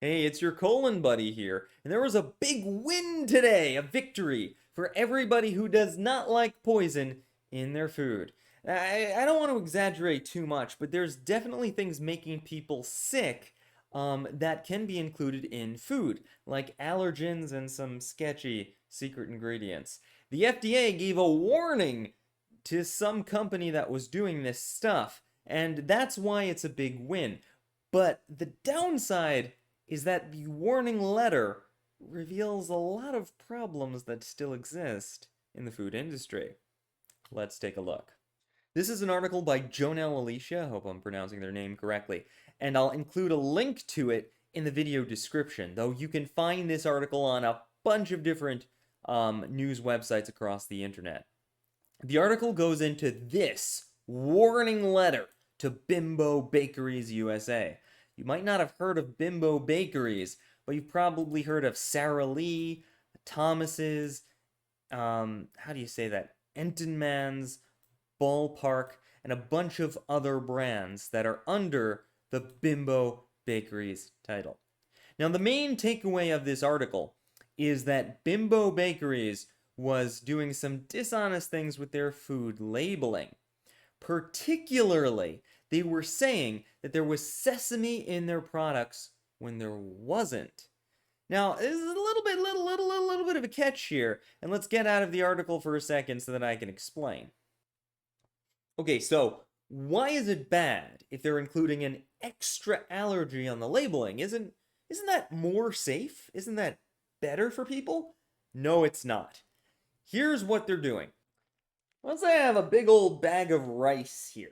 Hey, it's your colon buddy here, and there was a big win today, a victory for everybody who does not like poison in their food. I don't want to exaggerate too much, but there's definitely things making people sick that can be included in food, like allergens and some sketchy secret ingredients. The FDA gave a warning to some company that was doing this stuff, and that's why it's a big win. But the downside is that the warning letter reveals a lot of problems that still exist in the food industry. Let's take a look. This is an article by Jonelle Alicia, I hope I'm pronouncing their name correctly, and I'll include a link to it in the video description, though you can find this article on a bunch of different news websites across the internet. The article goes into this warning letter to Bimbo Bakeries USA. You might not have heard of Bimbo Bakeries, but you've probably heard of Sara Lee, Thomas's, how do you say that? Entenmann's, Ballpark, and a bunch of other brands that are under the Bimbo Bakeries title. Now, the main takeaway of this article is that Bimbo Bakeries was doing some dishonest things with their food labeling. Particularly, they were saying that there was sesame in their products when there wasn't. Now, this is a little bit of a catch here, and let's get out of the article for a second so that I can explain. Okay, so why is it bad if they're including an extra allergy on the labeling? Isn't that more safe? Isn't that better for people? No, it's not. Here's what they're doing. Let's say I have a big old bag of rice here.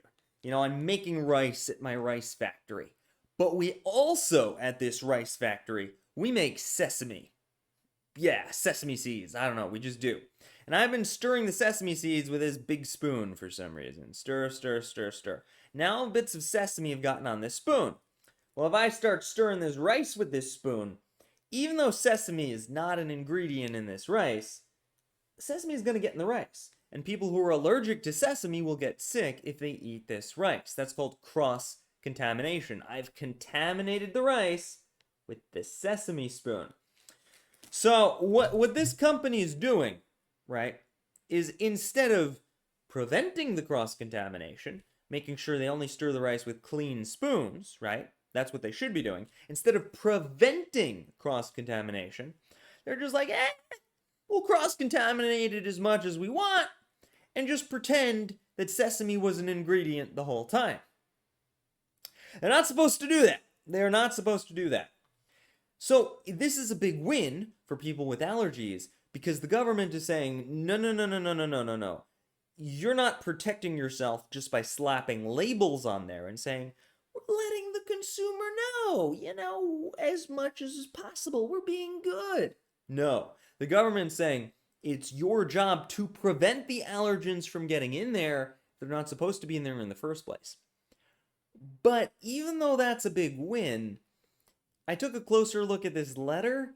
I'm making rice at my rice factory. But we also, at this rice factory, we make sesame. Yeah, sesame seeds. I don't know, we just do. And I've been stirring the sesame seeds with this big spoon for some reason. Stir, stir, stir, stir. Now bits of sesame have gotten on this spoon. Well, if I start stirring this rice with this spoon, even though sesame is not an ingredient in this rice, sesame is going to get in the rice. And people who are allergic to sesame will get sick if they eat this rice. That's called cross contamination. I've contaminated the rice with the sesame spoon. So what this company is doing, right, is instead of preventing the cross contamination, making sure they only stir the rice with clean spoons, right? That's what they should be doing. Instead of preventing cross contamination, they're just like, we'll cross contaminate it as much as we want and just pretend that sesame was an ingredient the whole time. They're not supposed to do that. They're not supposed to do that. So this is a big win for people with allergies because the government is saying, no, no, no, no, no, no, no, no, no. You're not protecting yourself just by slapping labels on there and saying, we're letting the consumer know, as much as is possible. We're being good. No, the government's saying it's your job to prevent the allergens from getting in there. They're not supposed to be in there in the first place. But even though that's a big win, I took a closer look at this letter,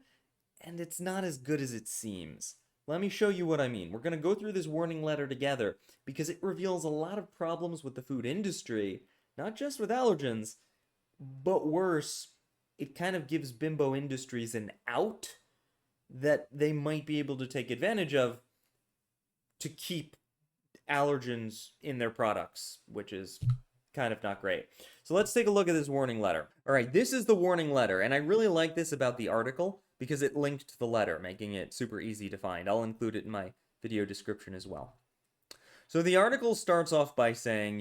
and it's not as good as it seems. Let me show you what I mean. We're going to go through this warning letter together because it reveals a lot of problems with the food industry, not just with allergens, but worse, it kind of gives Bimbo Industries an out that they might be able to take advantage of to keep allergens in their products, which is kind of not great. So let's take a look at this warning letter. All right, this is the warning letter, and I really like this about the article because it linked to the letter, making it super easy to find. I'll include it in my video description as well. So the article starts off by saying,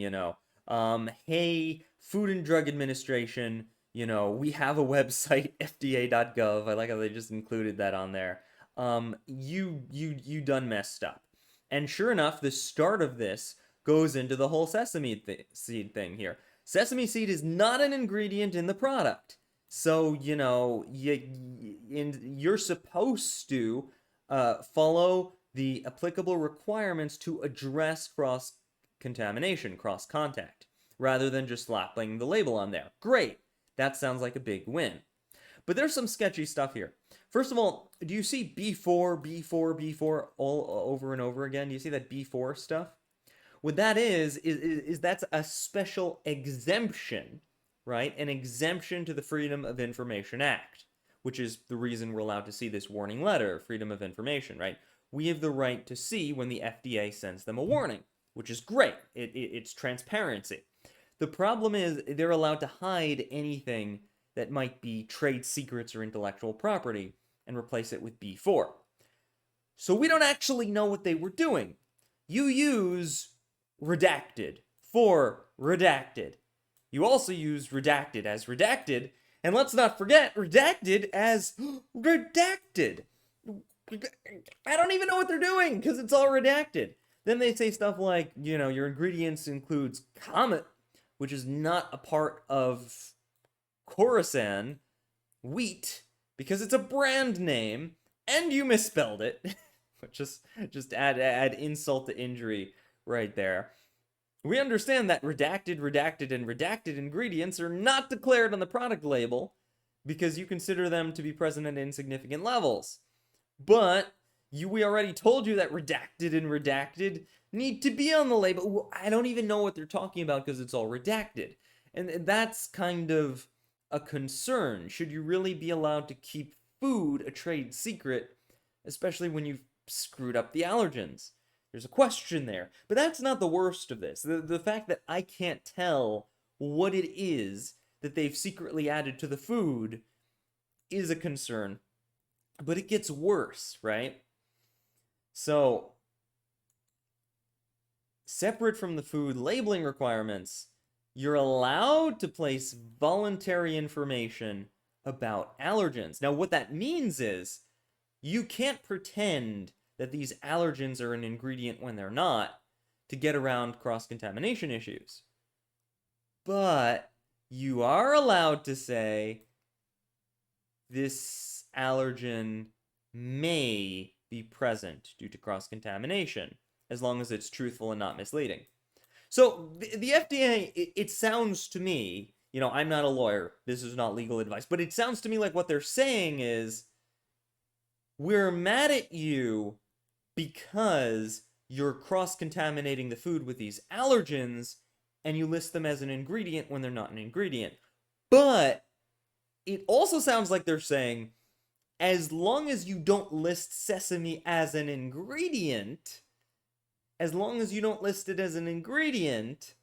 hey, Food and Drug Administration, we have a website, fda.gov. I like how they just included that on there. You done messed up. And sure enough, the start of this goes into the whole sesame seed thing here. Sesame seed is not an ingredient in the product. So, you're supposed to follow the applicable requirements to address cross contamination, cross contact, rather than just slapping the label on there. Great. That sounds like a big win. But there's some sketchy stuff here. First of all, do you see B4, B4, B4 all over and over again? Do you see that B4 stuff? What that is that's a special exemption right, an exemption to the Freedom of Information Act, which is the reason we're allowed to see this warning letter, Freedom of Information, right? We have the right to see when the FDA sends them a warning, which is great. It's transparency. The problem is they're allowed to hide anything that might be trade secrets or intellectual property and replace it with B4. So we don't actually know what they were doing. You use redacted for redacted. You also use redacted as redacted, and let's not forget redacted as redacted. I don't even know what they're doing because it's all redacted. Then they say stuff like, your ingredients includes Comet, which is not a part of Khorasan wheat because it's a brand name, and you misspelled it. just add insult to injury right there. We understand that redacted, and redacted ingredients are not declared on the product label because you consider them to be present at insignificant levels. But we already told you that redacted and redacted need to be on the label. I don't even know what they're talking about because it's all redacted. And that's kind of a concern. Should you really be allowed to keep food a trade secret, especially when you've screwed up the allergens? There's a question there. But that's not the worst of this. The fact that I can't tell what it is that they've secretly added to the food is a concern. But it gets worse, right? So, separate from the food labeling requirements, you're allowed to place voluntary information about allergens. Now, what that means is you can't pretend that these allergens are an ingredient when they're not to get around cross-contamination issues. But you are allowed to say this allergen may be present due to cross-contamination, as long as it's truthful and not misleading. So the FDA, it sounds to me, I'm not a lawyer, this is not legal advice, but it sounds to me like what they're saying is, we're mad at you because you're cross-contaminating the food with these allergens, and you list them as an ingredient when they're not an ingredient. But it also sounds like they're saying, as long as you don't list sesame as an ingredient, as long as you don't list it as an ingredient,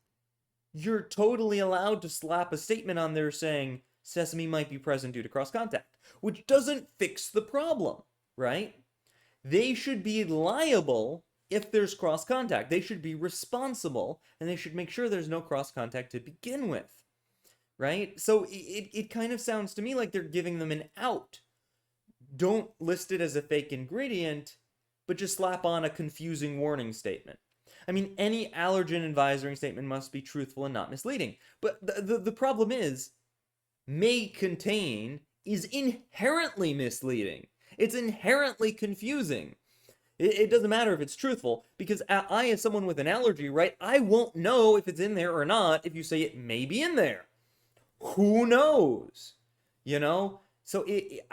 you're totally allowed to slap a statement on there saying sesame might be present due to cross-contact, which doesn't fix the problem, right? They should be liable if there's cross-contact. They should be responsible, and they should make sure there's no cross-contact to begin with, right? So it kind of sounds to me like they're giving them an out. Don't list it as a fake ingredient, but just slap on a confusing warning statement. I mean, any allergen advisory statement must be truthful and not misleading. But the problem is, may contain is inherently misleading. It's inherently confusing. It doesn't matter if it's truthful, because I, as someone with an allergy, right, I won't know if it's in there or not if you say it may be in there. Who knows? So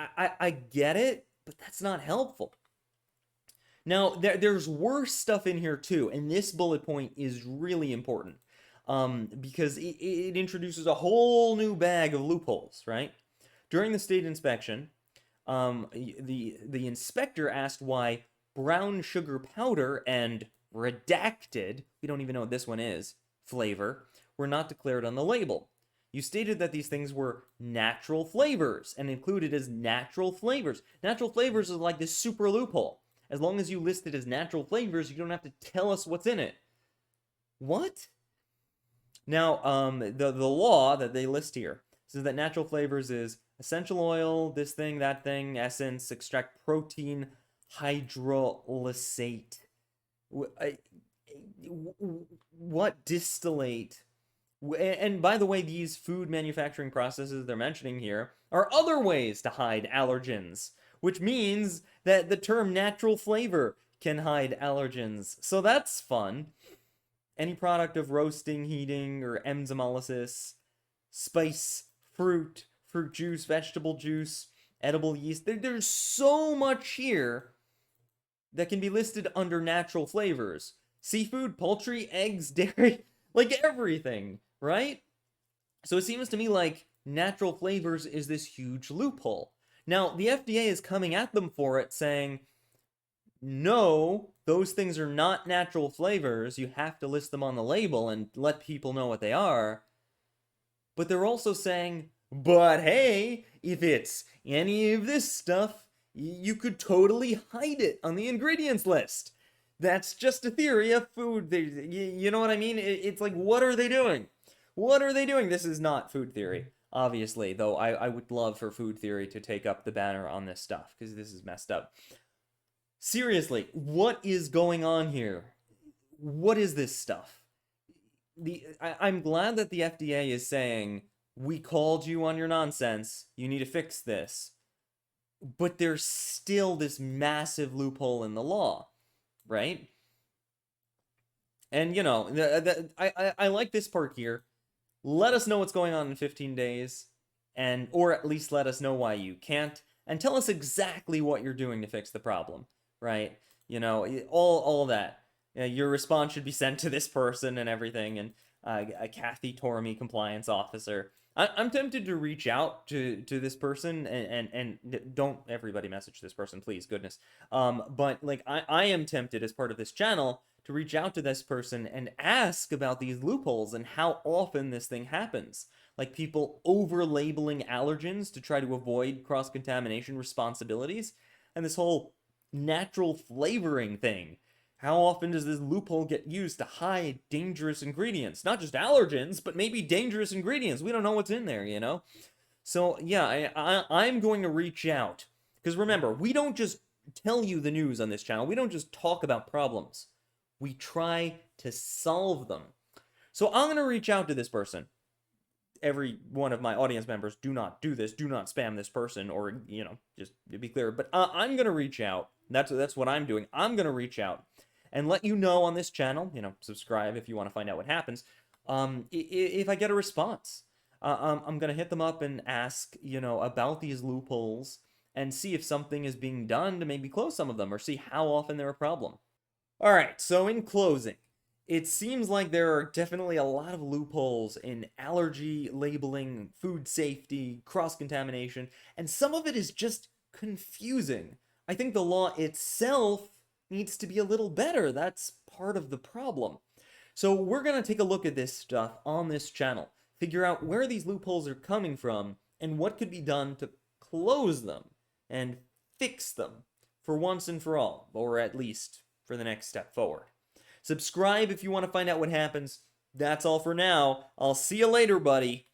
I get it, but that's not helpful. Now, there's worse stuff in here too, and this bullet point is really important because it introduces a whole new bag of loopholes, right? During the state inspection, the inspector asked why brown sugar powder and redacted, we don't even know what this one is, flavor, were not declared on the label. You stated that these things were natural flavors and included as natural flavors. Natural flavors is like this super loophole. As long as you list it as natural flavors, you don't have to tell us what's in it. What? Now, the law that they list here says that natural flavors is essential oil, this thing, that thing, essence, extract protein, hydrolysate. What distillate? And by the way, these food manufacturing processes they're mentioning here are other ways to hide allergens, which means that the term natural flavor can hide allergens. So that's fun. Any product of roasting, heating, or enzymolysis, spice, fruit juice, vegetable juice, edible yeast. There's so much here that can be listed under natural flavors. Seafood, poultry, eggs, dairy, like everything, right? So it seems to me like natural flavors is this huge loophole. Now, the FDA is coming at them for it, saying, no, those things are not natural flavors. You have to list them on the label and let people know what they are. But they're also saying, but hey, if it's any of this stuff, you could totally hide it on the ingredients list. That's just a theory of food. You know what I mean? It's like, what are they doing? What are they doing? This is not food theory, obviously, though I would love for food theory to take up the banner on this stuff, because this is messed up. Seriously, what is going on here? What is this stuff? I'm glad that the FDA is saying, we called you on your nonsense. You need to fix this. But there's still this massive loophole in the law, right? And I like this part here. Let us know what's going on in 15 days, and or at least let us know why you can't, and tell us exactly what you're doing to fix the problem, right? All that. Your response should be sent to this person and everything, and a Kathy Tormey compliance officer. I'm tempted to reach out to this person, and don't everybody message this person, please, goodness. But like I am tempted as part of this channel to reach out to this person and ask about these loopholes and how often this thing happens. Like people over labeling allergens to try to avoid cross contamination responsibilities, and this whole natural flavoring thing. How often does this loophole get used to hide dangerous ingredients? Not just allergens, but maybe dangerous ingredients. We don't know what's in there, you know? So, yeah, I'm going to reach out. Because remember, we don't just tell you the news on this channel, we don't just talk about problems. We try to solve them. So, I'm going to reach out to this person. Every one of my audience members, do not do this, do not spam this person, or, just to be clear. But I'm going to reach out. That's what I'm doing. I'm going to reach out and let you know on this channel, subscribe if you want to find out what happens, if I get a response. I'm going to hit them up and ask, about these loopholes and see if something is being done to maybe close some of them or see how often they're a problem. All right, so in closing, it seems like there are definitely a lot of loopholes in allergy labeling, food safety, cross-contamination, and some of it is just confusing. I think the law itself needs to be a little better. That's part of the problem. So we're going to take a look at this stuff on this channel, figure out where these loopholes are coming from, and what could be done to close them and fix them for once and for all, or at least for the next step forward. Subscribe if you want to find out what happens. That's all for now. I'll see you later, buddy.